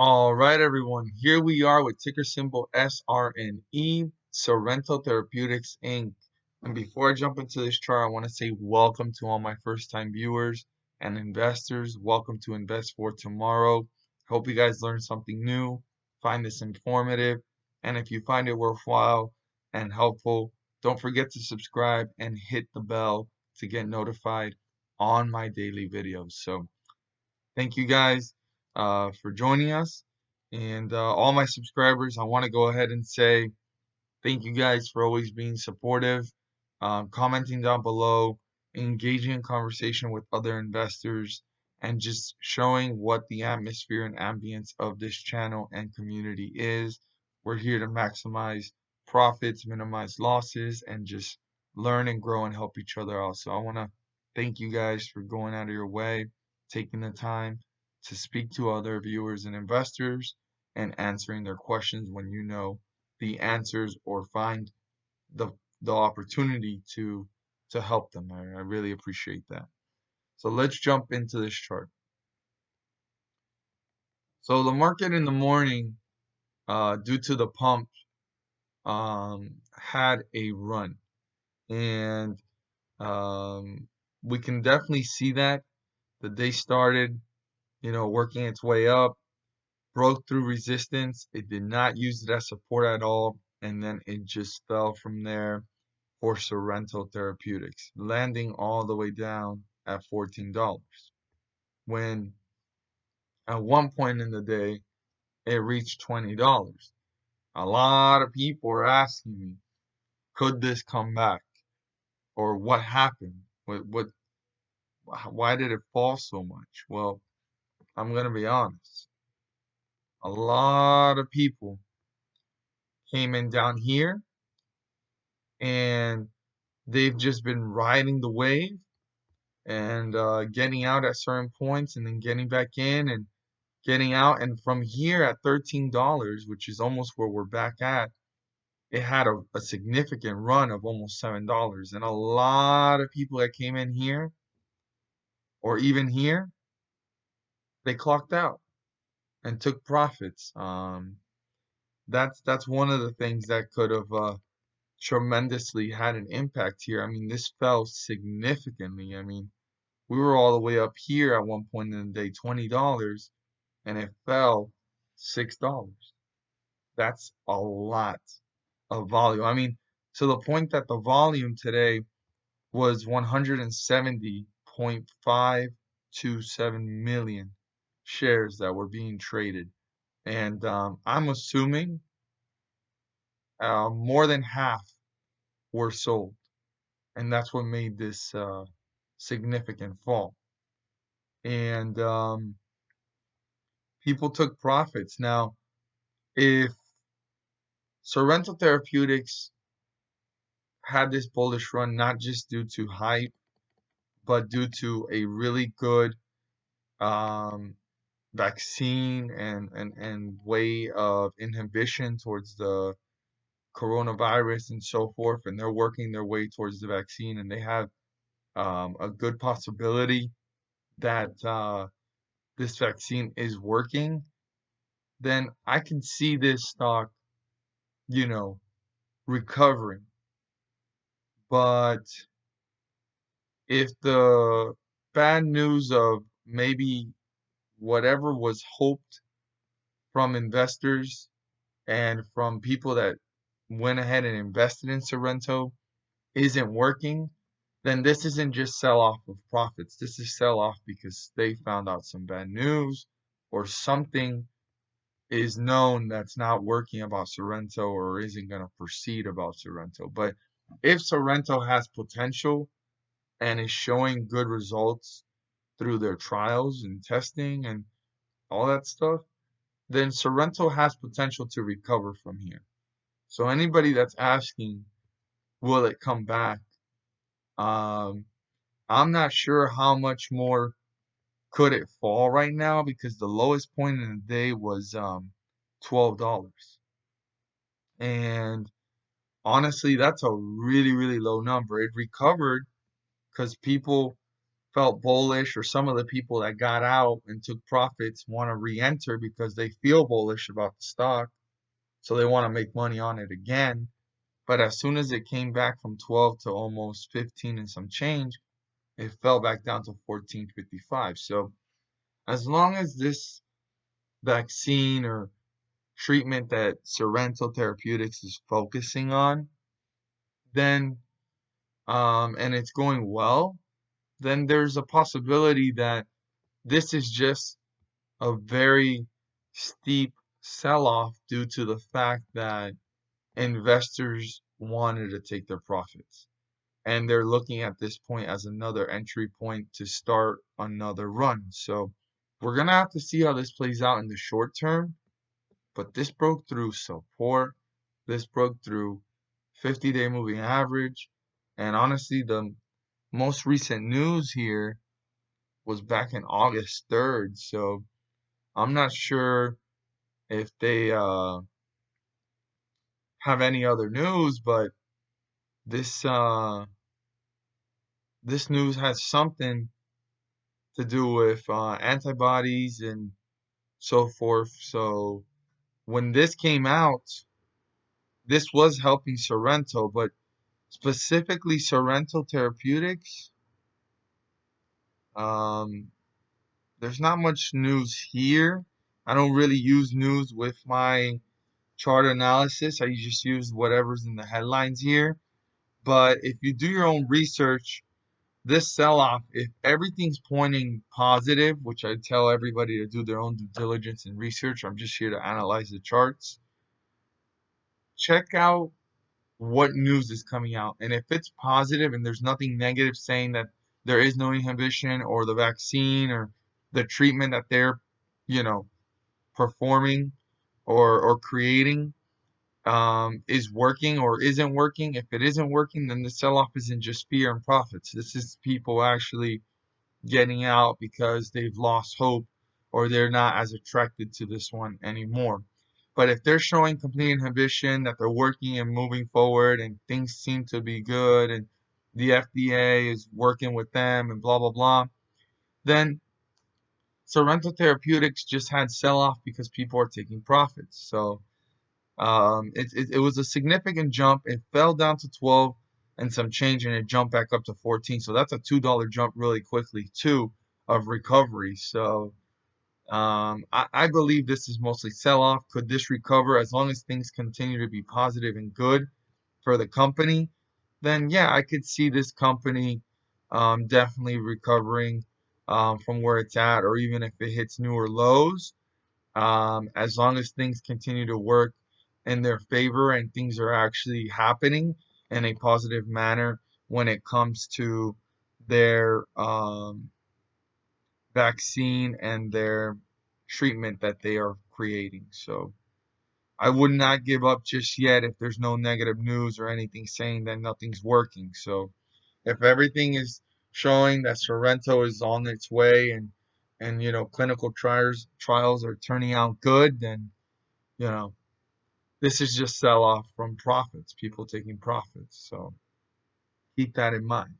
All right, everyone. Here we are with ticker symbol SRNE, Sorrento Therapeutics Inc. And before I jump into this chart, I want to say welcome to all my first-time viewers and investors. Welcome to Invest for Tomorrow. Hope you guys learned something new, find this informative, and if you find it worthwhile and helpful, don't forget to subscribe and hit the bell to get notified on my daily videos. So thank you guys for joining us. And all my subscribers, I want to go ahead and say thank you guys for always being supportive, commenting down below, engaging in conversation with other investors, and just showing what the atmosphere and ambience of this channel and community is. We're here to maximize profits, minimize losses, and just learn and grow and help each other out. So I want to thank you guys for going out of your way, taking the time to speak to other viewers and investors and answering their questions when you know the answers or find the the opportunity to help them. I really appreciate that. So let's jump into this chart. So the market in the morning, due to the pump, had a run, and we can definitely see that the day started, working its way up, broke through resistance. It did not use it as support at all, and then it just fell from there for Sorrento Therapeutics, landing all the way down at $14. When at one point in the day, it reached $20. A lot of people are asking me, could this come back? Or what happened? Why did it fall so much? Well, I'm going to be honest. A lot of people came in down here and they've just been riding the wave and getting out at certain points and then getting back in and getting out. And from here at $13, which is almost where we're back at, it had a significant run of almost $7. And a lot of people that came in here or even here, they clocked out and took profits. That's one of the things that could have tremendously had an impact here. I mean, this fell significantly. I mean, we were all the way up here at one point in the day, $20, and it fell $6. That's a lot of volume. I mean, to the point that the volume today was 170.527 million shares that were being traded. And I'm assuming more than half were sold. And that's what made this significant fall. And people took profits. Now, if Sorrento Therapeutics had this bullish run not just due to hype, but due to a really good vaccine and way of inhibition towards the coronavirus and so forth, and they're working their way towards the vaccine, and they have a good possibility that this vaccine is working, then I can see this stock, recovering. But if the bad news of maybe whatever was hoped from investors and from people that went ahead and invested in Sorrento isn't working, then this isn't just sell off of profits. This is sell off because they found out some bad news or something is known that's not working about Sorrento or isn't going to proceed about Sorrento. But if Sorrento has potential and is showing good results through their trials and testing and all that stuff, then Sorrento has potential to recover from here. So anybody that's asking, will it come back? I'm not sure how much more could it fall right now because the lowest point in the day was $12. And honestly, that's a really, really low number. It recovered because people felt bullish, or some of the people that got out and took profits want to re-enter because they feel bullish about the stock, so they want to make money on it again. But as soon as it came back from 12 to almost 15 and some change, it fell back down to 14.55. So as long as this vaccine or treatment that Sorrento Therapeutics is focusing on, then and it's going well, then there's a possibility that this is just a very steep sell-off due to the fact that investors wanted to take their profits. And they're looking at this point as another entry point to start another run. So we're going to have to see how this plays out in the short term. But this broke through support. This broke through 50-day moving average. And honestly, the most recent news here was back in August 3rd. So I'm not sure if they have any other news, but this this news has something to do with antibodies and so forth. So when this came out, this was helping Sorrento, but specifically Sorrento Therapeutics, um, there's not much news here. I don't really use news with my chart analysis. I just use whatever's in the headlines here. But if you do your own research, this sell-off, if everything's pointing positive, which I tell everybody to do their own due diligence and research, I'm just here to analyze the charts. Check out what news is coming out. And if it's positive and there's nothing negative saying that there is no inhibition or the vaccine or the treatment that they're, you know, performing or creating is working or isn't working. If it isn't working, then the sell-off isn't just fear and profits. This is people actually getting out because they've lost hope or they're not as attracted to this one anymore. But if they're showing complete inhibition, that they're working and moving forward and things seem to be good and the FDA is working with them and blah, blah, blah, then Sorrento Therapeutics just had sell off because people are taking profits. So it was a significant jump. It fell down to 12 and some change, and it jumped back up to 14. So that's a $2 jump really quickly too of recovery. So I believe this is mostly sell-off. Could this recover as long as things continue to be positive and good for the company? Then yeah, I could see this company definitely recovering from where it's at, or even if it hits newer lows, as long as things continue to work in their favor and things are actually happening in a positive manner when it comes to their vaccine and their treatment that they are creating. So I would not give up just yet if there's no negative news or anything saying that nothing's working. So if everything is showing that Sorrento is on its way and clinical trials are turning out good, then you know this is just sell off from profits, people taking profits. So keep that in mind.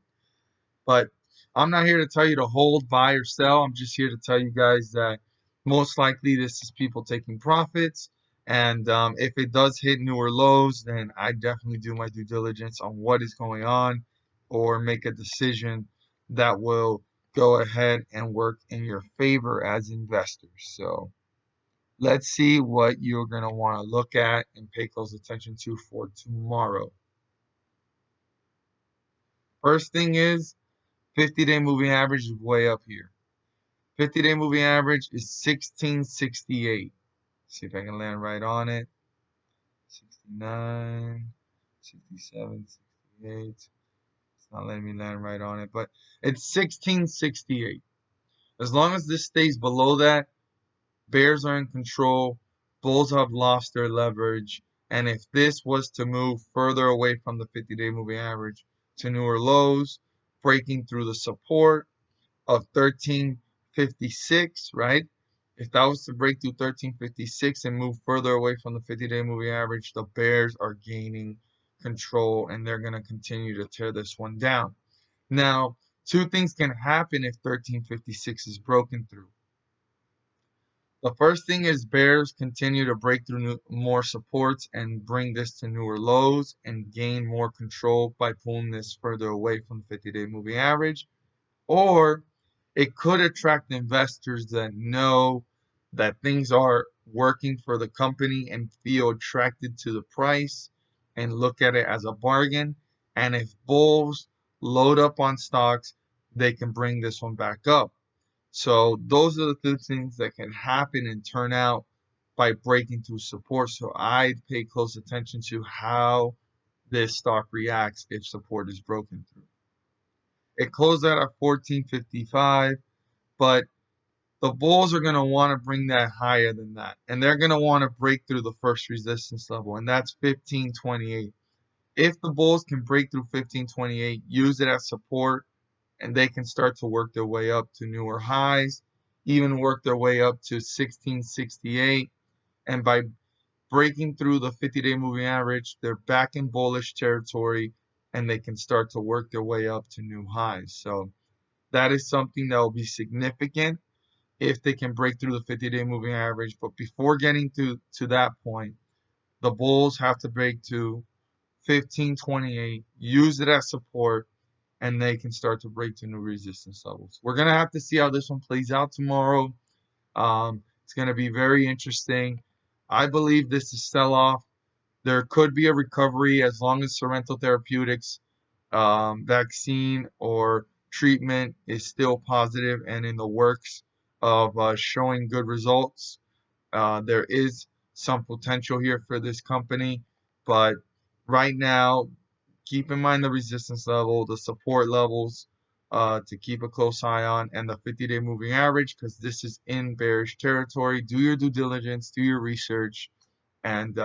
But I'm not here to tell you to hold, buy, or sell. I'm just here to tell you guys that most likely this is people taking profits. And if it does hit newer lows, then I definitely do my due diligence on what is going on or make a decision that will go ahead and work in your favor as investors. So let's see what you're going to want to look at and pay close attention to for tomorrow. First thing is 50-day moving average is way up here. 50-day moving average is 1668. See if I can land right on it. 69, 67, 68. It's not letting me land right on it, but it's 1668. As long as this stays below that, bears are in control, bulls have lost their leverage, and if this was to move further away from the 50-day moving average to newer lows, breaking through the support of 1356, right? If that was to break through 1356 and move further away from the 50-day moving average, the bears are gaining control and they're going to continue to tear this one down. Now, Two things can happen if 1356 is broken through. The first thing is bears continue to break through more supports and bring this to newer lows and gain more control by pulling this further away from the 50-day moving average. Or it could attract investors that know that things are working for the company and feel attracted to the price and look at it as a bargain. And if bulls load up on stocks, they can bring this one back up. So those are the two things that can happen and turn out by breaking through support. So I pay close attention to how this stock reacts if support is broken through. It closed out at 14.55, but the bulls are going to want to bring that higher than that. And they're going to want to break through the first resistance level, and that's 15.28. If the bulls can break through 15.28, use it as support, and they can start to work their way up to newer highs, even work their way up to 1668. And by breaking through the 50-day moving average, they're back in bullish territory, and they can start to work their way up to new highs. So that is something that will be significant if they can break through the 50-day moving average. But before getting to that point, the bulls have to break to 15.28, use it as support, and they can start to break to new resistance levels. We're going to have to see how this one plays out tomorrow. It's going to be very interesting. I believe this is sell-off. There could be a recovery as long as Sorrento Therapeutics vaccine or treatment is still positive and in the works of showing good results. There is some potential here for this company, but right now, keep in mind the resistance level, the support levels to keep a close eye on, and the 50-day moving average, because this is in bearish territory. Do your due diligence, do your research, and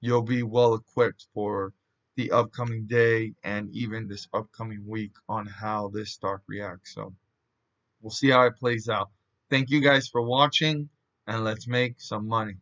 you'll be well equipped for the upcoming day and even this upcoming week on how this stock reacts. So we'll see how it plays out. Thank you guys for watching, and let's make some money.